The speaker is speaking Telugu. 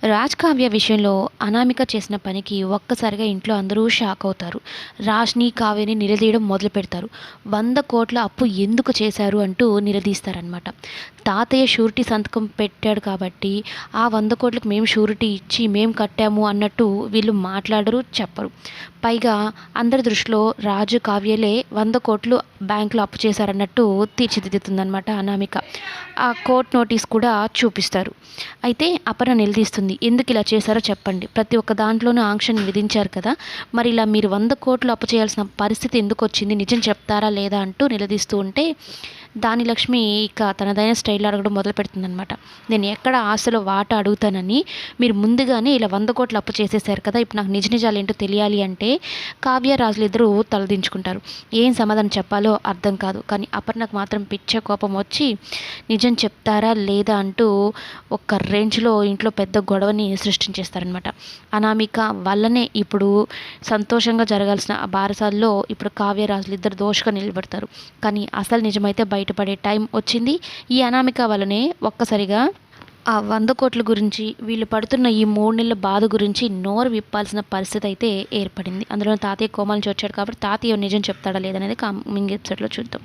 రాజ్ కావ్య విషయంలో అనామిక చేసిన పనికి ఒక్కసారిగా ఇంట్లో అందరూ షాక్ అవుతారు. రాజ్ని కావ్యని నిలదీయడం మొదలు పెడతారు. 100 కోట్ల అప్పు ఎందుకు చేశారు అంటూ నిలదీస్తారనమాట. తాతయ్య షూరిటీ సంతకం పెట్టాడు కాబట్టి ఆ 100 కోట్లకు మేము షూరిటీ ఇచ్చి మేము కట్టాము అన్నట్టు వీళ్ళు మాట్లాడరు, చెప్పరు. పైగా అందరి దృష్టిలో రాజు కావ్యలే 100 కోట్లు బ్యాంకులో అప్పు చేశారన్నట్టు తీర్చిదిద్దుతుందనమాట అనామిక. ఆ కోర్ట్ నోటీస్ కూడా చూపిస్తారు. అయితే అపర్ణ నిలదీస్తుంది. ఎందుకు ఇలా చేశారో చెప్పండి, ప్రతి ఒక్క దాంట్లోనూ ఆంక్షను విధించారు కదా, మరి ఇలా మీరు 100 కోట్లు అప్పు చేయాల్సిన పరిస్థితి ఎందుకు వచ్చింది, నిజం చెప్తారా లేదా అంటూ నిలదీస్తూ ఉంటే దాని లక్ష్మి ఇక తనదైన స్టైల్లో అడగడం మొదలు పెడుతుందనమాట. నేను ఎక్కడ ఆశలో వాటా అడుగుతానని మీరు ముందుగానే ఇలా 100 కోట్లు అప్పు చేసేసారు కదా, ఇప్పుడు నాకు నిజ నిజాలు ఏంటో తెలియాలి అంటే కావ్య రాజులు ఇద్దరూ తలదించుకుంటారు. ఏం సమాధానం చెప్పాలో అర్థం కాదు. కానీ అపర్ణకు మాత్రం పిచ్చ కోపం వచ్చి నిజం చెప్తారా లేదా అంటూ ఒక రేంజ్లో ఇంట్లో పెద్ద గొడవని సృష్టించేస్తారనమాట. అనామిక వల్లనే ఇప్పుడు సంతోషంగా జరగాల్సిన ఆ బారసాల్లో ఇప్పుడు కావ్య రాజులు ఇద్దరు దోషగా నిలబడతారు. కానీ అసలు నిజమైతే బయటపడే టైం వచ్చింది. ఈ అనామిక వల్లనే ఒక్కసారిగా ఆ 100 కోట్ల గురించి, వీళ్ళు పడుతున్న ఈ 3 నెలల బాధ గురించి నోరు విప్పాల్సిన పరిస్థితి అయితే ఏర్పడింది. అందులో తాతయ్య కోమల నుంచి వచ్చాడు కాబట్టి తాతయ్య నిజం చెప్తాడా లేదనేది కమింగ్ ఎపిసోడ్లో చూద్దాం.